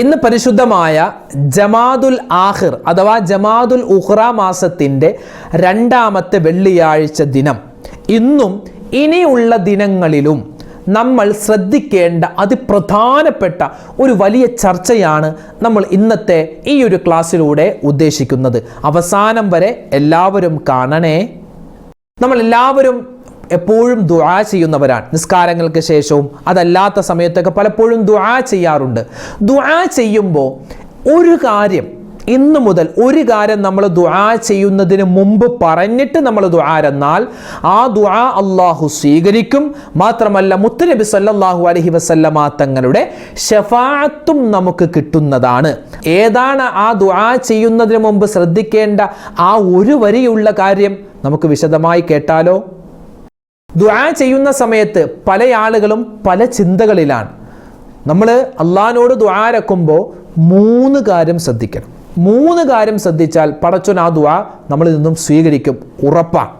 ഇന്ന് പരിശുദ്ധമായ ജമാദുൽ ആഖിർ അഥവാ ജമാദുൽ ഉഖ്റ മാസത്തിൻ്റെ 2ാമത്തെ വെള്ളിയാഴ്ച ദിനം. ഇന്നും ഇനിയുള്ള ദിനങ്ങളിലും നമ്മൾ ശ്രദ്ധിക്കേണ്ട അതിപ്രധാനപ്പെട്ട ഒരു വലിയ ചർച്ചയാണ് നമ്മൾ ഇന്നത്തെ ഈ ഒരു ക്ലാസ്സിലൂടെ ഉദ്ദേശിക്കുന്നത്. അവസാനം വരെ എല്ലാവരും കാണണേ. നമ്മളെല്ലാവരും എപ്പോഴും ദുആ ചെയ്യുന്നവരാണ്. നിസ്കാരങ്ങൾക്ക് ശേഷവും അതല്ലാത്ത സമയത്തൊക്കെ പലപ്പോഴും ദുആ ചെയ്യാറുണ്ട്. ദുആ ചെയ്യുമ്പോൾ ഒരു കാര്യം, ഇന്നു മുതൽ ഒരു കാര്യം നമ്മൾ ദുആ ചെയ്യുന്നതിന് മുമ്പ് പറഞ്ഞിട്ട് നമ്മൾ ദുആ എന്നാൽ ആ ദുആ അല്ലാഹു സ്വീകരിക്കും. മാത്രമല്ല മുത്തുനബി സല്ലല്ലാഹു അലൈഹി വസല്ലമ തങ്ങളുടെ ശഫാഅത്തും നമുക്ക് കിട്ടുന്നതാണ്. ഏതാണ് ആ ദുആ ചെയ്യുന്നതിന് മുമ്പ് ശ്രദ്ധിക്കേണ്ട ആ ഒരു വരിയുള്ള കാര്യം? നമുക്ക് വിശദമായി കേട്ടാലോ? ദുആ ചെയ്യുന്ന സമയത്ത് പല ആളുകളും പല ചിന്തകളിലാണ്. നമ്മൾ അള്ളാഹിനോട് ദുആ രക്കുമ്പോൾ 3 കാര്യം ശ്രദ്ധിക്കണം. 3 കാര്യം ശ്രദ്ധിച്ചാൽ പടച്ചോൻ ആ ദുആ നമ്മളിൽ നിന്നും സ്വീകരിക്കും, ഉറപ്പാണ്.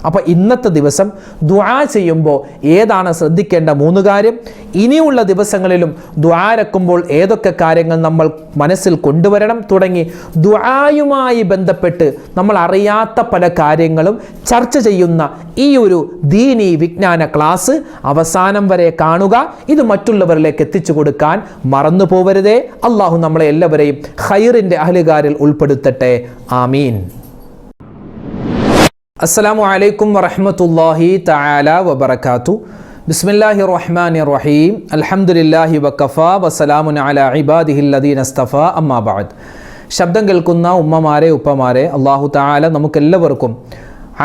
അപ്പോൾ ഇന്നത്തെ ദിവസം ദുആ ചെയ്യുമ്പോൾ ഏതാണ് ശ്രദ്ധിക്കേണ്ട 3 കാര്യം? ഇനിയുള്ള ദിവസങ്ങളിലും ദുആ രക്കുമ്പോൾ ഏതൊക്കെ കാര്യങ്ങൾ നമ്മൾ മനസ്സിൽ കൊണ്ടുവരണം തുടങ്ങി ദുആയുമായി ബന്ധപ്പെട്ട് നമ്മൾ അറിയാത്ത പല കാര്യങ്ങളും ചർച്ച ചെയ്യുന്ന ഈ ഒരു ദീനി വിജ്ഞാന ക്ലാസ് അവസാനം വരെ കാണുക. ഇത് മറ്റുള്ളവരിലേക്ക് എത്തിച്ചു കൊടുക്കാൻ മറന്നു പോവരുതേ. അള്ളാഹു നമ്മളെ എല്ലാവരെയും ഖൈറിൻ്റെ അഹ്ലുകാരിൽ ഉൾപ്പെടുത്തട്ടെ. ആമീൻ. അസ്സലാമു അലൈക്കും വറഹ്മത്തുള്ളാഹി തആല വബറകാതു. ബിസ്മില്ലാഹിർ റഹ്മാനിർ റഹീം. അൽഹംദുലില്ലാഹി വഖഫാ വസലാമുൻ അലാ ഇബാദിഹില്ലദീന ഇസ്തഫാ. അമ്മാ ബഅദ്. ശബ്ദം കേൾക്കുന്ന ഉമ്മമാരെ, ഉപ്പമാരെ, അല്ലാഹു തആല നമുക്കെല്ലാവർക്കും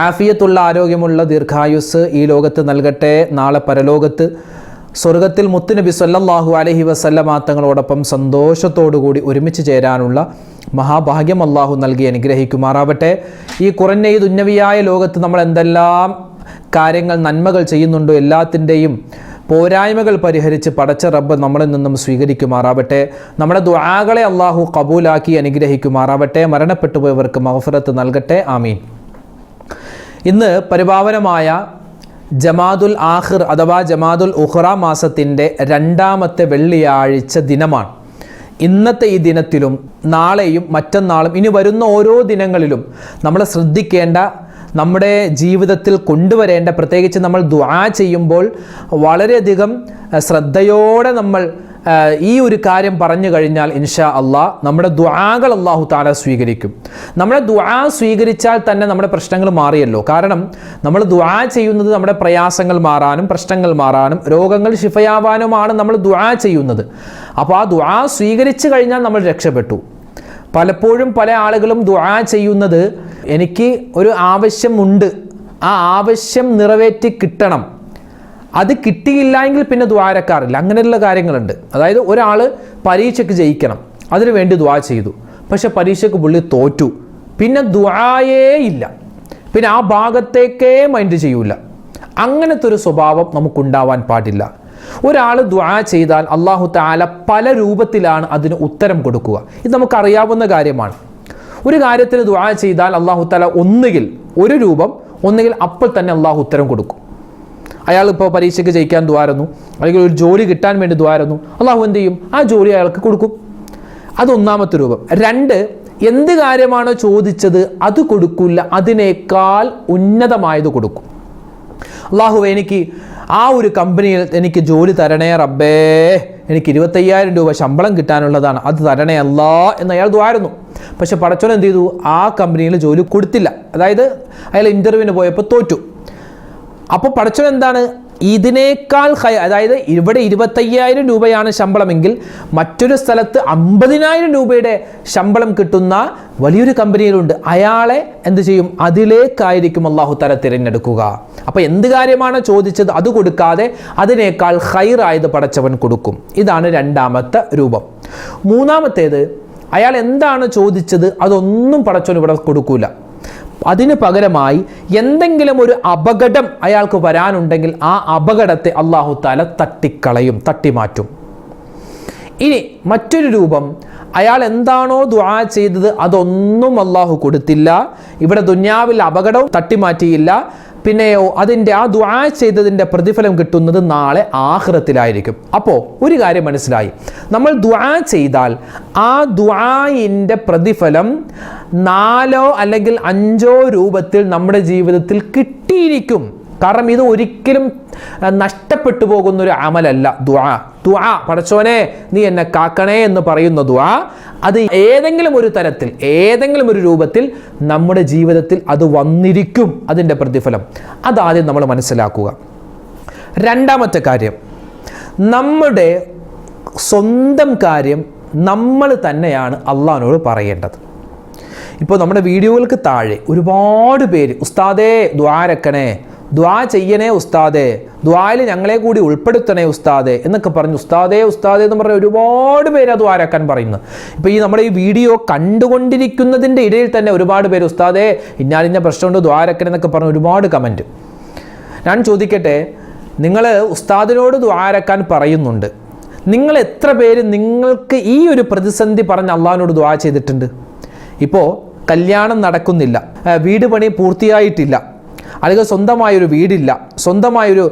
ആഫിയത്തുള്ള ആരോഗ്യമുള്ള ദീർഘായുസ് ഈ ലോകത്ത് നൽകട്ടെ. നാളെ പരലോകത്ത് സ്വർഗത്തിൽ മുത്തുനബി സല്ലല്ലാഹു അലൈഹി വസല്ലമ തങ്ങളോടൊപ്പം സന്തോഷത്തോടുകൂടി ഒരുമിച്ച് ചേരാനുള്ള മഹാഭാഗ്യം അള്ളാഹു നൽകി അനുഗ്രഹിക്കുമാറാവട്ടെ. ഈ കുറഞ്ഞ ഈ ദുന്യവിയായ ലോകത്ത് നമ്മൾ എന്തെല്ലാം കാര്യങ്ങൾ നന്മകൾ ചെയ്യുന്നുണ്ടോ എല്ലാത്തിൻ്റെയും പോരായ്മകൾ പരിഹരിച്ച് പടച്ച റബ്ബ് നമ്മളിൽ നിന്നും സ്വീകരിക്കുമാറാവട്ടെ. നമ്മുടെ ദുആകളെ അള്ളാഹു കബൂലാക്കി അനുഗ്രഹിക്കുമാറാവട്ടെ. മരണപ്പെട്ടു പോയവർക്ക് മഗ്ഫിറത്ത് നൽകട്ടെ. ആമീൻ. ഇന്ന് പരിപാവനമായ ജമാദുൽ ആഖിർ അഥവാ ജമാദുൽ ഉഖ്റ മാസത്തിൻ്റെ 2ാമത്തെ വെള്ളിയാഴ്ച ദിനമാണ്. ഇന്നത്തെ ഈ ദിനത്തിലും നാളെയും മറ്റന്നാളും ഇനി വരുന്ന ഓരോ ദിനങ്ങളിലും നമ്മൾ ശ്രദ്ധിക്കേണ്ട, നമ്മുടെ ജീവിതത്തിൽ കൊണ്ടുവരേണ്ട, പ്രത്യേകിച്ച് നമ്മൾ ദുആ ചെയ്യുമ്പോൾ വളരെയധികം ശ്രദ്ധയോടെ നമ്മൾ ഈ ഒരു കാര്യം പറഞ്ഞു കഴിഞ്ഞാൽ ഇൻഷാ അള്ളാഹ് നമ്മുടെ ദുആകൾ അല്ലാഹു തആല സ്വീകരിക്കും. നമ്മുടെ ദുആ സ്വീകരിച്ചാൽ തന്നെ നമ്മുടെ പ്രശ്നങ്ങൾ മാറിയല്ലോ. കാരണം നമ്മൾ ദുആ ചെയ്യുന്നത് നമ്മുടെ പ്രയാസങ്ങൾ മാറാനും പ്രശ്നങ്ങൾ മാറാനും രോഗങ്ങൾ ശിഫയാവാനുമാണ് നമ്മൾ ദുആ ചെയ്യുന്നത്. അപ്പോൾ ആ ദുആ സ്വീകരിച്ചു കഴിഞ്ഞാൽ നമ്മൾ രക്ഷപ്പെട്ടു. പലപ്പോഴും പല ആളുകളും ദുആ ചെയ്യുന്നത് എനിക്ക് ഒരു ആവശ്യമുണ്ട്, ആ ആവശ്യം നിറവേറ്റി കിട്ടണം, അത് കിട്ടിയില്ല എങ്കിൽ പിന്നെ ദ്വാരക്കാറില്ല. അങ്ങനെയുള്ള കാര്യങ്ങളുണ്ട്. അതായത് ഒരാൾ പരീക്ഷയ്ക്ക് ജയിക്കണം, അതിനു വേണ്ടി ദുആ ചെയ്തു, പക്ഷെ പരീക്ഷയ്ക്ക് പുള്ളി തോറ്റു, പിന്നെ ദുആയേ ഇല്ല, പിന്നെ ആ ഭാഗത്തേക്കേ മൈൻഡ് ചെയ്യൂല. അങ്ങനത്തെ ഒരു സ്വഭാവം നമുക്കുണ്ടാവാൻ പാടില്ല. ഒരാൾ ദുആ ചെയ്താൽ അല്ലാഹു തആല പല രൂപത്തിലാണ് അതിന് ഉത്തരം കൊടുക്കുക. ഇത് നമുക്കറിയാവുന്ന കാര്യമാണ്. ഒരു കാര്യത്തിന് ദുആ ചെയ്താൽ അല്ലാഹു തആല ഒന്നുകിൽ ഒരു രൂപം, ഒന്നുകിൽ അപ്പോൾ തന്നെ അല്ലാഹു ഉത്തരം കൊടുക്കും. അയാൾ ഇപ്പോൾ പരീക്ഷയ്ക്ക് ജയിക്കാൻ ദ്വാരുന്നു, അല്ലെങ്കിൽ ഒരു ജോലി കിട്ടാൻ വേണ്ടി ദ്വാരുന്നു, അള്ളാഹു എന്ത് ചെയ്യും? ആ ജോലി അയാൾക്ക് കൊടുക്കും. അത് 1ാമത്തെ രൂപം. 2, എന്ത് കാര്യമാണോ ചോദിച്ചത് അത് കൊടുക്കില്ല, അതിനേക്കാൾ ഉന്നതമായത് കൊടുക്കും. അള്ളാഹു എനിക്ക് ആ ഒരു കമ്പനിയിൽ എനിക്ക് ജോലി തരണേ റബ്ബേ, എനിക്ക് 25,000 രൂപ ശമ്പളം കിട്ടാനുള്ളതാണ്, അത് തരണേ അല്ലാ എന്ന് അയാൾ ദ്വാരുന്നു. പക്ഷെ പടച്ചോൻ എന്ത് ചെയ്തു? ആ കമ്പനിയിൽ ജോലി കൊടുത്തില്ല. അതായത് അയാൾ ഇൻ്റർവ്യൂവിന് പോയപ്പോൾ തോറ്റു. അപ്പോൾ പടച്ചോൻ എന്താണ്? ഇതിനേക്കാൾ അതായത് ഇവിടെ 25,000 രൂപയാണ് ശമ്പളമെങ്കിൽ മറ്റൊരു സ്ഥലത്ത് 50,000 രൂപയുടെ ശമ്പളം കിട്ടുന്ന വലിയൊരു കമ്പനിയിലുണ്ട്. അയാളെ എന്ത് ചെയ്യും? അതിലേക്കായിരിക്കും അല്ലാഹു തആല തിരഞ്ഞെടുക്കുക. അപ്പോൾ എന്ത് കാര്യമാണ് ചോദിച്ചത് അത് കൊടുക്കാതെ അതിനേക്കാൾ ഖൈറായത് പടച്ചവൻ കൊടുക്കും. ഇതാണ് 2ാമത്തെ രൂപം. 3ാമത്തേത്, അയാൾ എന്താണ് ചോദിച്ചത് അതൊന്നും പടച്ചവൻ ഇവിടെ കൊടുക്കൂല. അതിന് പകരമായി എന്തെങ്കിലും ഒരു അപകടം അയാൾക്ക് വരാനുണ്ടെങ്കിൽ ആ അപകടത്തെ അല്ലാഹു തആല തട്ടിക്കളയും, തട്ടിമാറ്റും. ഇനി മറ്റൊരു രൂപം, അയാൾ എന്താണോ ദുആ ചെയ്തത് അതൊന്നും അല്ലാഹു കൊടുത്തില്ല. ഇവിടെ ദുനിയാവിൽ അപകടവും തട്ടിമാറ്റിയില്ല, പിന്നെയോ അതിൻ്റെ ആ ദുആ ചെയ്തതിൻ്റെ പ്രതിഫലം കിട്ടുന്നത് നാളെ ആഖിറത്തിലായിരിക്കും. അപ്പോൾ ഒരു കാര്യം മനസ്സിലായി, നമ്മൾ ദുആ ചെയ്താൽ ആ ദുആയിൻ്റെ പ്രതിഫലം 4 അല്ലെങ്കിൽ 5 രൂപത്തിൽ നമ്മുടെ ജീവിതത്തിൽ കിട്ടിയിരിക്കും. കാരണം ഇത് ഒരിക്കലും നഷ്ടപ്പെട്ടു പോകുന്നൊരു അമലല്ല ദുആ. ദുആ, പടച്ചോനെ നീ എന്നെ കാക്കണേ എന്ന് പറയുന്ന ദുആ, അത് ഏതെങ്കിലും ഒരു തരത്തിൽ, ഏതെങ്കിലും ഒരു രൂപത്തിൽ നമ്മുടെ ജീവിതത്തിൽ അത് വന്നിരിക്കും, അതിൻ്റെ പ്രതിഫലം. അതാദ്യം നമ്മൾ മനസ്സിലാക്കുക. രണ്ടാമത്തെ കാര്യം, നമ്മുടെ സ്വന്തം കാര്യം നമ്മൾ തന്നെയാണ് അള്ളാഹിനോട് പറയേണ്ടത്. ഇപ്പോൾ നമ്മുടെ വീഡിയോകൾക്ക് താഴെ ഒരുപാട് പേര് ഉസ്താദേ ദുആ രക്കണേ, ദുആ ചെയ്യണേ ഉസ്താദേ, ദുആയിൽ ഞങ്ങളെ കൂടി ഉൾപ്പെടുത്തണേ ഉസ്താദേ എന്നൊക്കെ പറഞ്ഞ് ഉസ്താദേ ഉസ്താദേ എന്ന് പറഞ്ഞ് ഒരുപാട് പേര് അത് ദുആ രക്കാൻ പറയുന്നു. ഇപ്പോൾ ഈ നമ്മുടെ ഈ വീഡിയോ കണ്ടുകൊണ്ടിരിക്കുന്നതിൻ്റെ ഇടയിൽ തന്നെ ഒരുപാട് പേര് ഉസ്താദേ ഇന്നാലിന്ന പ്രശ്നമുണ്ട് ദുആ രക്കണേ എന്നൊക്കെ പറഞ്ഞ് ഒരുപാട് കമൻറ്റ്. ഞാൻ ചോദിക്കട്ടെ, നിങ്ങൾ ഉസ്താദിനോട് ദുആ രക്കാൻ പറയുന്നുണ്ട്, നിങ്ങൾ എത്ര പേര് നിങ്ങൾക്ക് ഈ ഒരു പ്രതിസന്ധി പറഞ്ഞ് അള്ളാഹിനോട് ദുആ ചെയ്തിട്ടുണ്ട്? ഇപ്പോൾ കല്യാണം നടക്കുന്നില്ല, വീട് പണി പൂർത്തിയായിട്ടില്ല, അല്ലെങ്കിൽ സ്വന്തമായൊരു വീടില്ല, സ്വന്തമായൊരു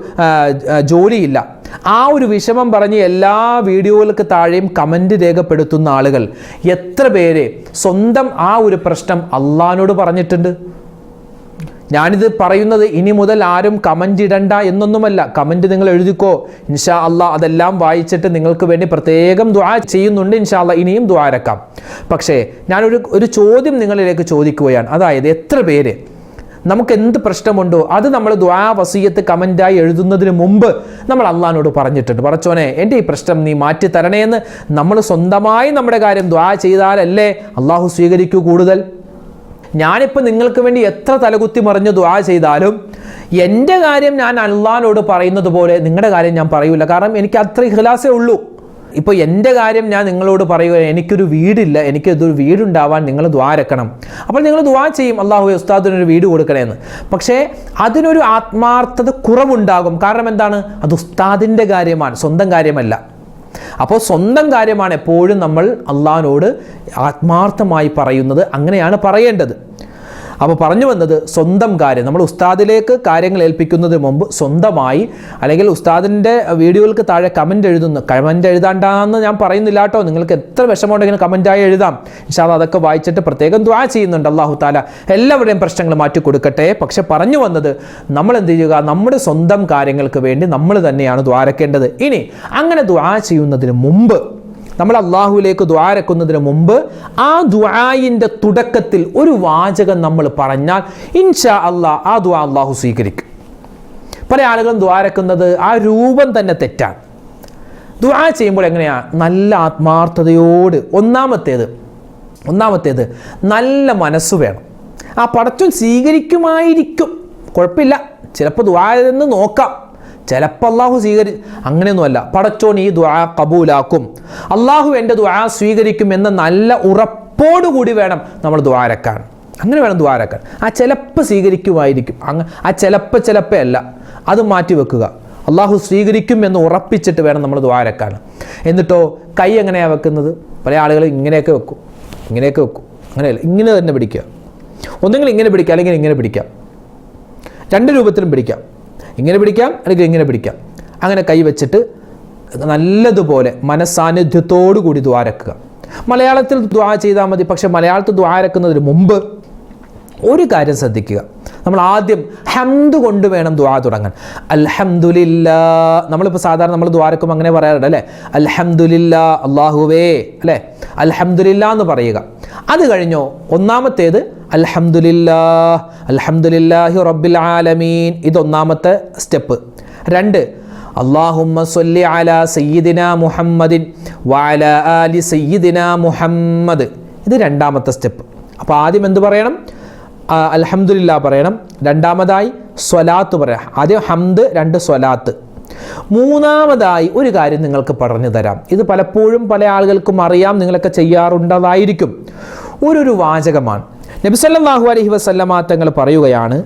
ജോലിയില്ല, ആ ഒരു വിഷമം പറഞ്ഞ് എല്ലാ വീഡിയോകൾക്ക് താഴെയും കമൻറ്റ് രേഖപ്പെടുത്തുന്ന ആളുകൾ എത്ര പേര് സ്വന്തം ആ ഒരു പ്രശ്നം അള്ളാഹിനോട് പറഞ്ഞിട്ടുണ്ട്? ഞാനിത് പറയുന്നത് ഇനി മുതൽ ആരും കമൻറ്റ് ഇടണ്ട എന്നൊന്നുമല്ല. കമൻറ്റ് നിങ്ങൾ എഴുതിക്കോ, ഇൻഷാ അള്ളാഹ് അതെല്ലാം വായിച്ചിട്ട് നിങ്ങൾക്ക് വേണ്ടി പ്രത്യേകം ദുആ ചെയ്യുന്നുണ്ട്. ഇൻഷാ അള്ളാഹ് ഇനിയും ദുആ രക്കാം. പക്ഷേ ഞാനൊരു ചോദ്യം നിങ്ങളിലേക്ക് ചോദിക്കുകയാണ്. അതായത് എത്ര പേര് നമുക്ക് എന്ത് പ്രശ്നമുണ്ടോ അത് നമ്മൾ ദുആ വസിയത്ത് കമൻറ്റായി എഴുതുന്നതിന് മുമ്പ് നമ്മൾ അള്ളാഹിനോട് പറഞ്ഞിട്ടുണ്ട്, പടച്ചോനെ എൻ്റെ ഈ പ്രശ്നം നീ മാറ്റി തരണേ എന്ന് നമ്മൾ സ്വന്തമായി നമ്മുടെ കാര്യം ദുആ ചെയ്താലല്ലേ അള്ളാഹു സ്വീകരിക്കൂ കൂടുതൽ? ഞാനിപ്പോൾ നിങ്ങൾക്ക് വേണ്ടി എത്ര തലകുത്തി മറിഞ്ഞ് ദുആ ചെയ്താലും എൻ്റെ കാര്യം ഞാൻ അള്ളാഹിനോട് പറയുന്നത് പോലെ നിങ്ങളുടെ കാര്യം ഞാൻ പറയൂല. കാരണം എനിക്ക് അത്ര ഇഖ്ലാസേ ഉള്ളൂ. ഇപ്പോൾ എൻ്റെ കാര്യം ഞാൻ നിങ്ങളോട് പറയുക, എനിക്കൊരു വീടില്ല, എനിക്കൊരു വീടുണ്ടാവാൻ നിങ്ങൾ ദുആ രക്കണം. അപ്പോൾ നിങ്ങൾ ദുആ ചെയ്യും, അള്ളാഹു ഉസ്താദിനൊരു വീട് കൊടുക്കണേന്ന്. പക്ഷേ അതിനൊരു ആത്മാർത്ഥത കുറവുണ്ടാകും. കാരണം എന്താണ്? അത് ഉസ്താദിൻ്റെ കാര്യമാണ്, സ്വന്തം കാര്യമല്ല. അപ്പോൾ സ്വന്തം കാര്യമാണ് എപ്പോഴും നമ്മൾ അള്ളാഹിനോട് ആത്മാർത്ഥമായി പറയുന്നത്. അങ്ങനെയാണ് പറയേണ്ടത്. അപ്പോൾ പറഞ്ഞു വന്നത്, സ്വന്തം കാര്യം നമ്മൾ ഉസ്താദിലേക്ക് കാര്യങ്ങൾ ഏൽപ്പിക്കുന്നതിന് മുമ്പ് സ്വന്തമായി, അല്ലെങ്കിൽ ഉസ്താദിൻ്റെ വീഡിയോകൾക്ക് താഴെ കമൻറ്റ് എഴുതാണ്ടാന്ന് ഞാൻ പറയുന്നില്ല കേട്ടോ. നിങ്ങൾക്ക് എത്ര വിഷമമുണ്ടെങ്കിലും കമൻറ്റായി എഴുതാം. ഇൻഷാ അല്ലാഹ് അതൊക്കെ വായിച്ചിട്ട് പ്രത്യേകം ദുആ ചെയ്യുന്നുണ്ട്. അല്ലാഹു തആല എല്ലാവരുടെയും പ്രശ്നങ്ങൾ മാറ്റി കൊടുക്കട്ടെ. പക്ഷെ പറഞ്ഞു വന്നത്, നമ്മൾ എന്ത് ചെയ്യുക, നമ്മുടെ സ്വന്തം കാര്യങ്ങൾക്ക് വേണ്ടി നമ്മൾ തന്നെയാണ് ദുആ രക്കേണ്ടത്. ഇനി അങ്ങനെ ദുആ ചെയ്യുന്നതിന് മുമ്പ്, നമ്മൾ അള്ളാഹുവിലേക്ക് ദുആ രക്കുന്നതിന് മുമ്പ് ആ ദുആയിൻ്റെ തുടക്കത്തിൽ ഒരു വാചകം നമ്മൾ പറഞ്ഞാൽ ഇൻഷാ അല്ലാഹ് ആ ദുആ അള്ളാഹു സ്വീകരിക്കും. പല ആളുകളും ദുആ രക്കുന്നത് ആ രൂപം തന്നെ തെറ്റാണ്. ദുആ ചെയ്യുമ്പോൾ എങ്ങനെയാണ്? നല്ല ആത്മാർത്ഥതയോട്. ഒന്നാമത്തേത് നല്ല മനസ്സ് വേണം. ആ പടച്ചോൻ സ്വീകരിക്കുമായിരിക്കും, കുഴപ്പമില്ല, ചിലപ്പോൾ ദുആ എന്ന് നോക്കാം, ചിലപ്പോൾ അള്ളാഹു അങ്ങനെയൊന്നുമല്ല. പടച്ചോൻ ഈ ദുആ കബൂലാക്കും, അള്ളാഹു എൻ്റെ ദുആ സ്വീകരിക്കും എന്ന നല്ല ഉറപ്പോടുകൂടി വേണം നമ്മൾ ദുആ രക്കാൻ. അങ്ങനെ വേണം ദുആ രക്കാൻ. ആ ചിലപ്പോൾ സ്വീകരിക്കുമായിരിക്കും, ആ ചിലപ്പോൾ അല്ല, അത് മാറ്റി വെക്കുക. അള്ളാഹു സ്വീകരിക്കും എന്ന് ഉറപ്പിച്ചിട്ട് വേണം നമ്മൾ ദുആ രക്കാൻ. എന്നിട്ടോ കൈ എങ്ങനെയാണ് വെക്കുന്നത്? പല ആളുകൾ ഇങ്ങനെയൊക്കെ വെക്കും, അങ്ങനെയല്ല, ഇങ്ങനെ തന്നെ പിടിക്കുക. ഒന്നെങ്കിൽ ഇങ്ങനെ പിടിക്കുക, അല്ലെങ്കിൽ ഇങ്ങനെ പിടിക്കാം. രണ്ട് രൂപത്തിലും പിടിക്കാം. ഇങ്ങനെ പിടിക്കാം, അല്ലെങ്കിൽ ഇങ്ങനെ പിടിക്കാം. അങ്ങനെ കൈ വെച്ചിട്ട് നല്ലതുപോലെ മനസ്സാന്നിധ്യത്തോടു കൂടി ദുആ രക്കുക. മലയാളത്തിൽ ദുആ ചെയ്താൽ മതി. പക്ഷെ മലയാളത്തിൽ ദുആ രക്കുന്നതിന് മുമ്പ് ഒരു കാര്യം ശ്രദ്ധിക്കുക. നമ്മൾ ആദ്യം ഹംദ് കൊണ്ട് വേണം ദുആ തുടങ്ങാൻ. അൽഹംദുലില്ലാ. നമ്മളിപ്പോൾ സാധാരണ നമ്മൾ ദുആ രക്കുമ്പോൾ അങ്ങനെ പറയാറുണ്ട് അല്ലേ? അൽഹംദുലില്ലാ, അല്ലാഹുവേ, അല്ലേ? അൽഹംദുലില്ലാ എന്ന് പറയുക. അത് കഴിഞ്ഞോ ഒന്നാമത്തേത് അൽഹംദുലില്ലാഹി റബ്ബിൽ ആലമീൻ. ഇതൊന്നാമത്തെ സ്റ്റെപ്പ്. 2, അല്ലാഹുമ്മ സ്വല്ലി അലാ സയ്യിദിനാ മുഹമ്മദിൻ വഅലാ ആലി സയ്യിദിനാ മുഹമ്മദ്. ഇത് രണ്ടാമത്തെ സ്റ്റെപ്പ്. അപ്പോൾ ആദ്യം എന്ത് പറയണം? അൽഹംദുലില്ലാ പറയണം. രണ്ടാമതായി സ്വലാത്ത് പറയാം. ആദ്യം ഹംദ്, 2 സ്വലാത്ത്. മൂന്നാമതായി ഒരു കാര്യം നിങ്ങൾക്ക് പറഞ്ഞു തരാം. ഇത് പലപ്പോഴും പല ആളുകൾക്കും അറിയാം, നിങ്ങളൊക്കെ ചെയ്യാറുണ്ടതായിരിക്കും. ഒരു വാചകമാണ്. നബി സല്ലല്ലാഹു അലൈഹി വസല്ലമ തങ്ങൾ പറയുകയാണ്,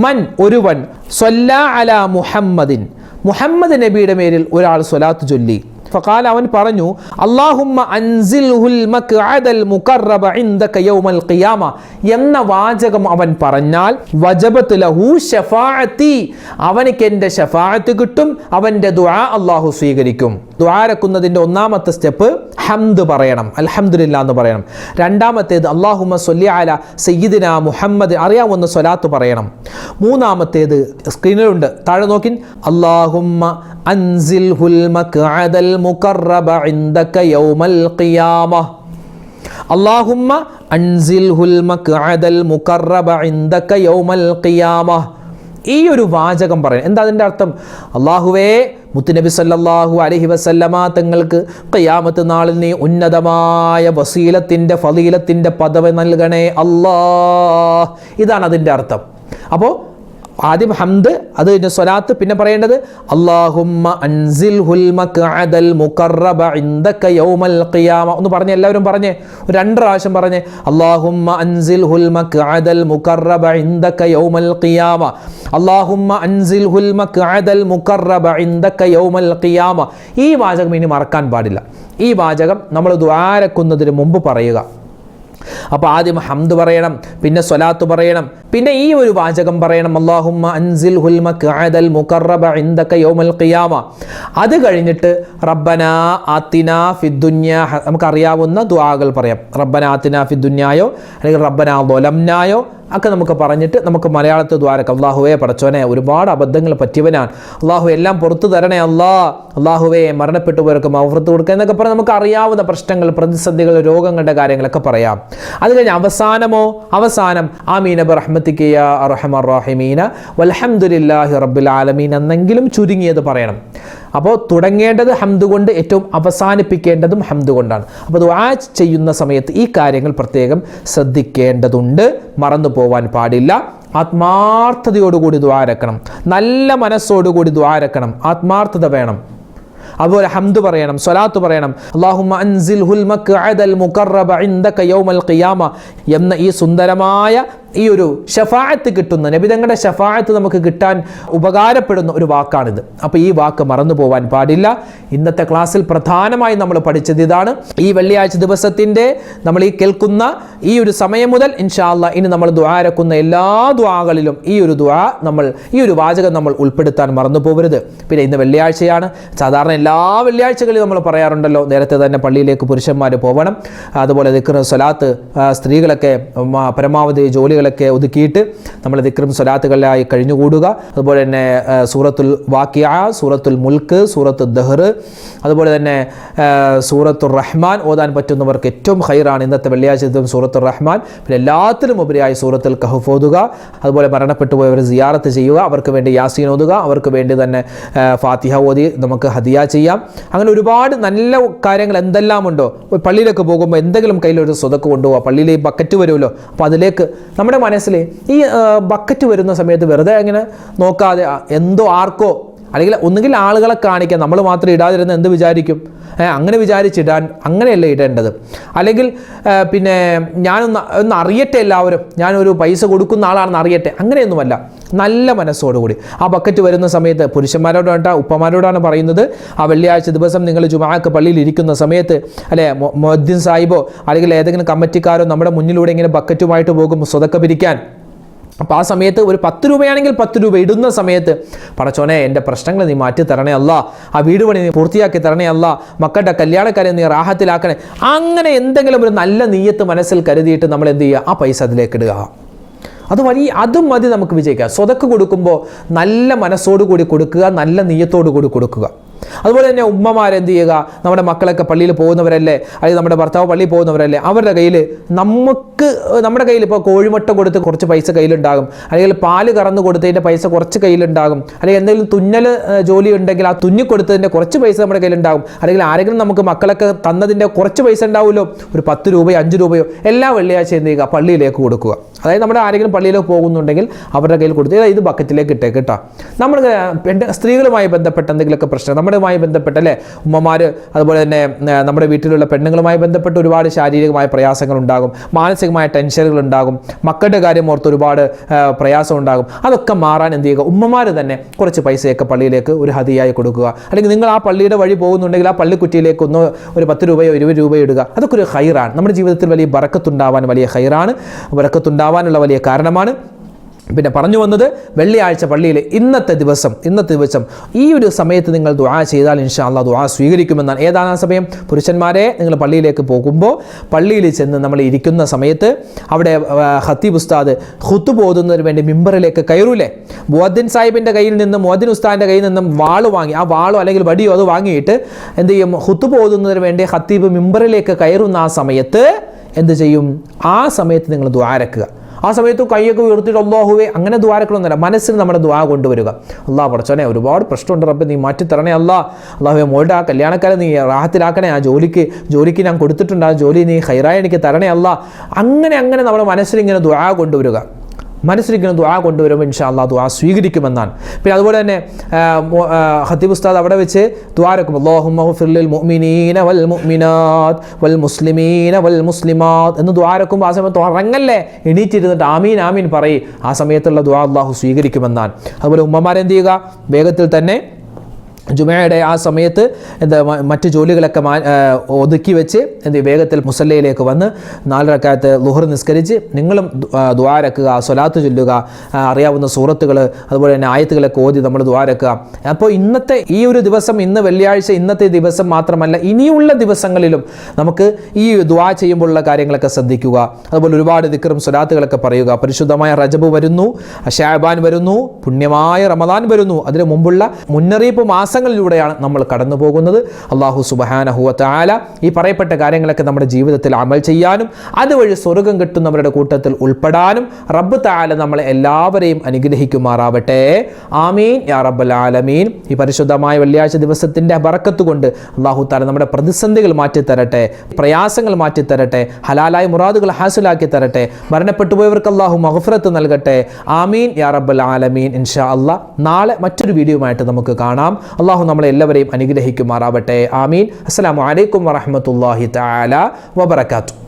മൻ ഒരുവൻ സ്വല്ലാ അലാ മുഹമ്മദിൻ, മുഹമ്മദ് നബിയുടെ മേലിൽ ഒരാൾ സ്വലാത്ത് ചൊല്ലി, ഫഖാല, അവൻ പറഞ്ഞു, അല്ലാഹുമ്മ അൻസിൽഹുൽ മഖ്അദൽ മുഖറബ ഇൻദക യൗമൽ ഖിയാമ എന്ന വാചകം അവൻ പറഞ്ഞാൽ വജബത് ലഹു ശഫാഅത്തി, അവനിക്ക് എൻ്റെ ശഫാഅത്ത് കിട്ടും, അവൻ്റെ ദുആ അല്ലാഹു സ്വീകരിക്കും. ദുആ രക്കുന്നതിൻ്റെ ഒന്നാമത്തെ സ്റ്റെപ്പ് ഹംദ് പറയണം, അൽഹംദുലില്ലാ എന്ന് പറയണം. രണ്ടാമത്തേത് അല്ലാഹുമ്മ സ്വല്ലി അലാ സയ്യിദിനാ മുഹമ്മദ്, അറിയാവുന്ന സ്വലാത്ത് പറയണം. മൂന്നാമത്തേത് സ്ക്രീനിലുണ്ട്, താഴെ നോക്കിൻ, അല്ലാഹുമ്മ അൻസിൽഹുൽ മഖ്അദൽ മുഖറബ ഇൻദക യൗമൽ ഖിയാമ, അല്ലാഹുമ്മ അൻസിൽഹുൽ മഖ്അദൽ മുഖറബ ഇൻദക യൗമൽ ഖിയാമ. ഈ ഒരു വാചകം പറയണം. എന്താ അതിൻ്റെ അർത്ഥം? അല്ലാഹുവേ, മുത്തുനബി സല്ലല്ലാഹു അലൈഹി വസല്ലമ തങ്ങൾക്ക് ഖിയാമത്ത് നാളിൽ നീ ഉന്നതമായ വസീലത്തിൻ്റെ ഫളീലത്തിൻ്റെ പദവി നൽകണേ അല്ലാഹ്. ഇതാണ് അതിൻ്റെ അർത്ഥം. അപ്പോൾ ആദ്യം ഹംദ്, അത് കഴിഞ്ഞ് സ്വലാത്ത്, പിന്നെ പറയേണ്ടത് അല്ലാഹുമ്മ അൻസിൽഹുൽ മഖ്അദൽ മുഖറബ ഇൻദക യൗമൽ ഖിയാമ. ഒന്ന് പറഞ്ഞേ, എല്ലാവരും പറഞ്ഞേ, ഒരു 2 പ്രാവശ്യം പറഞ്ഞേ, അല്ലാഹുമ്മ അൻസിൽഹുൽ മഖ്അദൽ മുഖറബ ഇൻദക യൗമൽ ഖിയാമ, അല്ലാഹുമ്മ അൻസിൽഹുൽ മഖ്അദൽ മുഖറബ ഇൻദക യൗമൽ ഖിയാമ. ഈ വാചകം ഇനി മറക്കാൻ പാടില്ല. ഈ വാചകം നമ്മൾ ദുആ രക്കുന്നതിന് മുമ്പ് പറയുക. അപ്പോൾ ആദ്യം ഹംദ് പറയണം, പിന്നെ സ്വലാത്ത് പറയണം, പിന്നെ ഈ ഒരു വാചകം പറയണം, അല്ലാഹുമ്മ അൻസിൽഹുൽ മഖ്അദൽ മുഖറബ ഇൻദക യൗമൽ ഖിയാമ. അത് കഴിഞ്ഞിട്ട് റബ്ബനാ ആതിനാ ഫിദ്ദുനിയ, നമുക്കറിയാവുന്ന ദുആകൾ പറയാം. റബ്ബനാ ആതിനാ ഫിദ്ദുനിയായോ അല്ലെങ്കിൽ റബ്ബനാ ളലംനായോ ഒക്കെ നമുക്ക് പറഞ്ഞിട്ട് നമുക്ക് മലയാളത്തിൽ ദ്വാരക്കാം. അല്ലാഹുവേ, പടച്ചോനെ, ഒരുപാട് അബദ്ധങ്ങൾ പറ്റിയവനാണ്, അല്ലാഹു എല്ലാം പുറത്തു തരണേ അല്ലാഹുവേ, മരണപ്പെട്ടു പോയവർക്ക് മഗ്ഫിറത്ത് കൊടുക്കുക എന്നൊക്കെ പറഞ്ഞ് നമുക്ക് അറിയാവുന്ന പ്രശ്നങ്ങൾ, പ്രതിസന്ധികൾ, രോഗങ്ങളുടെ കാര്യങ്ങളൊക്കെ പറയാം. അത് കഴിഞ്ഞ് അവസാനം ആമീന ബിറഹ്മതിക യാ അർഹമർ റഹീമീന വൽഹംദുലില്ലാഹി റബ്ബിൽ ആലമീൻ എന്നെങ്കിലും ചുരുങ്ങിയത് പറയണം. അപ്പോൾ തുടങ്ങേണ്ടത് ഹംദ് കൊണ്ട്, ഏറ്റവും അവസാനിപ്പിക്കേണ്ടതും ഹംദ് കൊണ്ടാണ്. അപ്പോൾ ദുആ ചെയ്യുന്ന സമയത്ത് ഈ കാര്യങ്ങൾ പ്രത്യേകം ശ്രദ്ധിക്കേണ്ടതുണ്ട്, മറന്നു പോവാൻ പാടില്ല. ആത്മാർത്ഥതയോടുകൂടി ദുആ രക്കണം, നല്ല മനസ്സോടുകൂടി ദുആ രക്കണം, ആത്മാർത്ഥത വേണം. അതുപോലെ ഹംദ് പറയണം, സ്വലാത്ത് പറയണം. അല്ലാഹുമ്മ അൻസിൽഹുൽ മഖ്അദൽ മുഖറബ ഇൻദക യൗമൽ ഖിയാമ എന്ന ഈ സുന്ദരമായ ഈ ഒരു ഷഫാഅത്ത് കിട്ടുന്ന, നബി തങ്ങളുടെ ഷഫാഅത്ത് നമുക്ക് കിട്ടാൻ ഉപകാരപ്പെടുന്ന ഒരു വാക്കാണിത്. അപ്പോൾ ഈ വാക്ക് മറന്നു പോവാൻ പാടില്ല. ഇന്നത്തെ ക്ലാസ്സിൽ പ്രധാനമായി നമ്മൾ പഠിച്ചത് ഇതാണ്. ഈ വെള്ളിയാഴ്ച ദിവസത്തിൻ്റെ നമ്മൾ ഈ കേൾക്കുന്ന ഈ ഒരു സമയം മുതൽ ഇൻഷാ അല്ലാഹ് ഇനി നമ്മൾ ദുആ രക്കുന്ന എല്ലാ ദുആകളിലും ഈ ഒരു വാചകം നമ്മൾ ഉൾപ്പെടുത്താൻ മറന്നു പോകരുത്. പിന്നെ ഇന്ന് വെള്ളിയാഴ്ചയാണ്. സാധാരണ എല്ലാ വെള്ളിയാഴ്ചകളിലും നമ്മൾ പറയാറുണ്ടല്ലോ, നേരത്തെ തന്നെ പള്ളിയിലേക്ക് പുരുഷന്മാർ പോകണം. അതുപോലെ ദിക്ർ, സ്വലാത്ത്, സ്ത്രീകളൊക്കെ പരമാവധി ജോലികളൊക്കെ ഒതുക്കിയിട്ട് നമ്മൾ ദിക്റും സ്വലാത്തുകളിലായി കഴിഞ്ഞുകൂടുക. അതുപോലെ തന്നെ സൂറത്തുൽ വാഖിഅ, സൂറത്തുൽ മുൽക്ക്, സൂറത്തുൽ ദഹ്ർ, അതുപോലെ തന്നെ സൂറത്തുർ റഹ്മാൻ ഓതാൻ പറ്റുന്നവർക്ക് ഏറ്റവും ഖൈറാണ് ഇന്നത്തെ വെള്ളിയാഴ്ച ദിവസം സൂറത്തുർ റഹ്മാൻ. പിന്നെ എല്ലാത്തിലും ഉപരിയായി സൂറത്തുൽ കഹ്ഫ് ഓതുക. അതുപോലെ മരണപ്പെട്ടു പോയവർ സിയാറത്ത് ചെയ്യുക, അവർക്ക് വേണ്ടി യാസീൻ ഓതുക, അവർക്ക് വേണ്ടി തന്നെ ഫാത്തിഹ ഓതി നമുക്ക് ഹദിയ ചെയ്യാം. അങ്ങനെ ഒരുപാട് നല്ല കാര്യങ്ങൾ എന്തെല്ലാം ഉണ്ടോ. പള്ളിയിലേക്ക് പോകുമ്പോൾ എന്തെങ്കിലും കയ്യിലൊരു സ്വതക്ക് കൊണ്ടുപോകുക. പള്ളിയിൽ ഈ ബക്കറ്റ് വരുമല്ലോ, അപ്പോൾ അതിലേക്ക് നമ്മുടെ മനസ്സിൽ ഈ ബക്കറ്റ് വരുന്ന സമയത്ത് വെറുതെ അങ്ങനെ നോക്കാതെ എന്തോ ആർക്കോ, അല്ലെങ്കിൽ ഒന്നുകിൽ ആളുകളെ കാണിക്കാൻ, നമ്മൾ മാത്രം ഇടാതിരുന്ന എന്ത് വിചാരിക്കും, അങ്ങനെ വിചാരിച്ചിടാൻ, അങ്ങനെയല്ല ഇടേണ്ടത്. അല്ലെങ്കിൽ പിന്നെ ഒന്ന് അറിയട്ടെ, എല്ലാവരും ഞാനൊരു പൈസ കൊടുക്കുന്ന ആളാണെന്ന് അറിയട്ടെ, അങ്ങനെയൊന്നുമല്ല. നല്ല മനസ്സോടുകൂടി ആ ബക്കറ്റ് വരുന്ന സമയത്ത് പുരുഷന്മാരോടാണ്, ഉപ്പമാരോടാണ് പറയുന്നത്. ആ വെള്ളിയാഴ്ച ദിവസം നിങ്ങൾ ജുമാഅക്ക് പള്ളിയിൽ ഇരിക്കുന്ന സമയത്ത്, അല്ലെ, മുഅദ്ദിൻ സാഹിബോ അല്ലെങ്കിൽ ഏതെങ്കിലും കമ്മിറ്റിക്കാരോ നമ്മുടെ മുന്നിലൂടെ ഇങ്ങനെ ബക്കറ്റുമായിട്ട് പോകും സ്വതക്ക പിരിക്കാൻ. അപ്പോൾ ആ സമയത്ത് ഒരു 10 രൂപയാണെങ്കിൽ 10 രൂപ ഇടുന്ന സമയത്ത്, പടച്ചോനെ, എൻ്റെ പ്രശ്നങ്ങൾ നീ മാറ്റി തരണേ അല്ലാ, ആ വീട് പണി നീ പൂർത്തിയാക്കി തരണേ അല്ലാ, മക്കളുടെ കല്യാണക്കാരെ നീ റാഹത്തിലാക്കണേ, അങ്ങനെ എന്തെങ്കിലും ഒരു നല്ല നീയത്ത് മനസ്സിൽ കരുതിയിട്ട് നമ്മൾ എന്ത് ചെയ്യുക, ആ പൈസ അതിലേക്ക് ഇടുക. അതും മതി നമുക്ക് വിജയിക്കുക. സ്വതക്ക് കൊടുക്കുമ്പോൾ നല്ല മനസ്സോടുകൂടി കൊടുക്കുക, നല്ല നീയത്തോടു കൂടി കൊടുക്കുക. അതുപോലെ തന്നെ ഉമ്മമാരെന്ത് ചെയ്യുക, നമ്മുടെ മക്കളൊക്കെ പള്ളിയിൽ പോകുന്നവരല്ലേ, അല്ലെങ്കിൽ നമ്മുടെ ഭർത്താവ് പള്ളിയിൽ പോകുന്നവരല്ലേ, അവരുടെ കയ്യിൽ നമ്മുടെ കയ്യിൽ ഇപ്പോൾ കോഴിമുട്ട കൊടുത്ത് കുറച്ച് പൈസ കയ്യിലുണ്ടാകും, അല്ലെങ്കിൽ പാല് കറന്ന് കൊടുത്തതിൻ്റെ പൈസ കുറച്ച് കയ്യിലുണ്ടാകും, അല്ലെങ്കിൽ എന്തെങ്കിലും തുന്നൽ ജോലി ഉണ്ടെങ്കിൽ ആ തുന്നി കൊടുത്തതിൻ്റെ കുറച്ച് പൈസ നമ്മുടെ കയ്യിലുണ്ടാകും, അല്ലെങ്കിൽ ആരെങ്കിലും നമുക്ക് മക്കളൊക്കെ തന്നതിൻ്റെ കുറച്ച് പൈസ ഉണ്ടാവുമല്ലോ, ഒരു 10 രൂപയോ 5 രൂപയോ എല്ലാ വെള്ളിയാഴ്ച എന്ത് ചെയ്യുക, പള്ളിയിലേക്ക് കൊടുക്കുക. അതായത് നമ്മുടെ ആരെങ്കിലും പള്ളിയിലേക്ക് പോകുന്നുണ്ടെങ്കിൽ അവരുടെ കയ്യിൽ കൊടുത്ത് ഇത് ബക്കറ്റിലേക്ക് ഇട്ടേക്ക് കേട്ടോ. നമ്മൾ സ്ത്രീകളുമായി ബന്ധപ്പെട്ട എന്തെങ്കിലുമൊക്കെ പ്രശ്നം, നമ്മുടെയുമായി ബന്ധപ്പെട്ട അല്ലേ ഉമ്മമാർ, അതുപോലെ തന്നെ നമ്മുടെ വീട്ടിലുള്ള പെണ്ണുങ്ങളുമായി ബന്ധപ്പെട്ട് ഒരുപാട് ശാരീരികമായ പ്രയാസങ്ങൾ ഉണ്ടാകും, മാനസികമായ ടെൻഷനുകൾ ഉണ്ടാകും, മക്കളുടെ കാര്യം ഓർത്ത് ഒരുപാട് പ്രയാസം ഉണ്ടാകും. അതൊക്കെ മാറാൻ എന്ത് ചെയ്യുക, ഉമ്മമാർ തന്നെ കുറച്ച് പൈസയൊക്കെ പള്ളിയിലേക്ക് ഒരു ഹദിയായി കൊടുക്കുക. അല്ലെങ്കിൽ നിങ്ങൾ ആ പള്ളിയുടെ വഴി പോകുന്നുണ്ടെങ്കിൽ ആ പള്ളിക്കുറ്റിയിലേക്ക് ഒരു 10 രൂപയോ 20 രൂപയോ ഇടുക. അതൊക്കെ ഒരു ഖൈറാണ്. നമ്മുടെ ജീവിതത്തിൽ വലിയ ബറക്കത്തുണ്ടാവാൻ വലിയ ഖൈറാണ്, ബറക്കത്തുണ്ടാവാനുള്ള വലിയ കാരണമാണ്. പിന്നെ പറഞ്ഞു വന്നത് വെള്ളിയാഴ്ച പള്ളിയിൽ ഇന്നത്തെ ദിവസം ഈ ഒരു സമയത്ത് നിങ്ങൾ ദുആ ചെയ്താൽ ഇൻഷാ അല്ലാഹ് ദുആ സ്വീകരിക്കുമെന്നാണ്. ഏതാണ് ആ സമയം? പുരുഷന്മാരെ, നിങ്ങൾ പള്ളിയിലേക്ക് പോകുമ്പോൾ പള്ളിയിൽ ചെന്ന് നമ്മൾ ഇരിക്കുന്ന സമയത്ത് അവിടെ ഖത്തീബ് ഉസ്താദ് ഖുത്ബ ഓതുന്നതിന് വേണ്ടി മിമ്പറിലേക്ക് കയറൂലേ, മുഅദ്ദിൻ സാഹിബിൻ്റെ കയ്യിൽ നിന്നും മുഅദ്ദിൻ ഉസ്താദിൻ്റെ കയ്യിൽ നിന്നും വാള് വാങ്ങി, ആ വാളോ അല്ലെങ്കിൽ വടിയോ അത് വാങ്ങിയിട്ട് എന്ത് ചെയ്യും, ഖുത്ബ ഓതുന്നതിന് വേണ്ടി ഖത്തീബ് മിമ്പറിലേക്ക് കയറുന്ന ആ സമയത്ത് എന്ത് ചെയ്യും, ആ സമയത്ത് നിങ്ങൾ ദുആ രക്കുക. ആ സമയത്ത് കൈയൊക്കെ ഉയർത്തിയിട്ട് അല്ലാഹുവേ അങ്ങനെ ദ്വാരക്കളൊന്നുമില്ല, മനസ്സിൽ നമ്മുടെ ദ്വാ കൊണ്ടുവരിക. അല്ലാഹ് പടച്ചോനെ ഒരുപാട് പ്രശ്നമുണ്ട് റബ്ബേ, നീ മാറ്റി തരണേ അല്ലാഹുവേ, മോളുടെ ആ കല്യാണക്കാരെ നീ റാഹത്തിലാക്കണേ, ആ ജോലിക്ക് ഞാൻ കൊടുത്തിട്ടുണ്ട്, ആ ജോലി നീ ഖൈറായി എനിക്ക് തരണേ അങ്ങനെ നമ്മുടെ മനസ്സിൽ ഇങ്ങനെ ദ്വാ കൊണ്ടുവരിക. മനസ്സിലിരിക്കുന്ന ദുആ കൊണ്ടുവരുമ്പോൾ ഇൻഷാ അല്ലാഹ് ദുആ സ്വീകരിക്കുമെന്നാണ്. പിന്നെ അതുപോലെ തന്നെ ഖത്തീബ് ഉസ്താദ് അവിടെ വെച്ച് ദുആ രക്കും, അല്ലാഹുമ്മ ഗ്ഫിർ ലിൽ മുഅ്മിനീന വൽ മുഅ്മിനാത്ത് വൽ മുസ്ലിമീന വൽ മുസ്ലിമാത്ത് എന്ന് ദുആ രക്കുമ്പോൾ ആ സമയത്ത് ഉറങ്ങല്ലേ, എണീറ്റിരുന്നിട്ട് ആമീൻ ആമീൻ പറയും. ആ സമയത്തുള്ള ദുആ അല്ലാഹു സ്വീകരിക്കുമെന്നാണ്. അതുപോലെ ഉമ്മമാരെന്ത് ചെയ്യുക, വേഗത്തിൽ തന്നെ ജുമയുടെ ആ സമയത്ത് മറ്റ് ജോലികളൊക്കെ ഒതുക്കി വെച്ച് വേഗത്തിൽ മുസല്ലയിലേക്ക് വന്ന് 4 റക്അത്ത് ളുഹർ നിസ്കരിച്ച് നിങ്ങളും ദുആ രക്കുക, സ്വലാത്ത് ചൊല്ലുക, അറിയാവുന്ന സൂറത്തുകൾ അതുപോലെ തന്നെ ആയത്തുകളൊക്കെ ഓതി നമ്മൾ ദുആ രക്കുക. അപ്പോൾ ഇന്നത്തെ ഈ ഒരു ദിവസം, ഇന്ന് വെള്ളിയാഴ്ച, ഇന്നത്തെ ദിവസം മാത്രമല്ല ഇനിയുള്ള ദിവസങ്ങളിലും നമുക്ക് ഈ ദുആ ചെയ്യുമ്പോഴുള്ള കാര്യങ്ങളൊക്കെ ശ്രദ്ധിക്കുക. അതുപോലെ ഒരുപാട് ദിക്റും സ്വലാത്തുകളൊക്കെ പറയുക. പരിശുദ്ധമായ റജബ് വരുന്നു, ശഅബാൻ വരുന്നു, പുണ്യമായ റമദാൻ വരുന്നു. അതിനു മുമ്പുള്ള മുന്നറിയിപ്പ് മാസങ്ങളിലൂടെയാണ് നമ്മൾ കടന്നു പോകുന്നത്. അല്ലാഹു സുബ്ഹാനഹു വ തആല ഈ പറയപ്പെട്ട കാര്യങ്ങളൊക്കെ നമ്മുടെ ജീവിതത്തിൽ അമൽ ചെയ്യാനും അതുവഴി സ്വർഗ്ഗം കിട്ടുന്നവരുടെ കൂട്ടത്തിൽ ഉൾപ്പെടാനും റബ്ബ് തആല നമ്മളെ എല്ലാവരെയും അനുഗ്രഹിക്കുമാറാവട്ടെ. ആമീൻ യാ റബ്ബൽ ആലമീൻ. ഈ പരിശുദ്ധമായ വെള്ളിയാഴ്ച ദിവസത്തിൻ്റെ ബറക്കത്ത് കൊണ്ട് അല്ലാഹു തആല നമ്മുടെ പ്രതിസന്ധികൾ മാറ്റിത്തരട്ടെ, പ്രയാസങ്ങൾ മാറ്റിത്തരട്ടെ, ഹലാലായ മുറാദുകൾ ഹാസിലാക്കി തരട്ടെ, മരണപ്പെട്ടു പോയവർക്ക് അല്ലാഹു മഗ്ഫിറത്ത് നൽകട്ടെ. ആമീൻ യാ റബ്ബൽ ആലമീൻ. ഇൻഷാ അല്ലാഹ് നാളെ മറ്റൊരു വീഡിയോയുമായിട്ട് നമുക്ക് കാണാം. അല്ലാഹു നമ്മളെ എല്ലാവരെയും അനുഗ്രഹിക്കുമാറാവട്ടെ. ആമീൻ. അസ്സലാമു അലൈക്കും വറഹ്മത്തുള്ളാഹി തആല വബറകാതുഹു.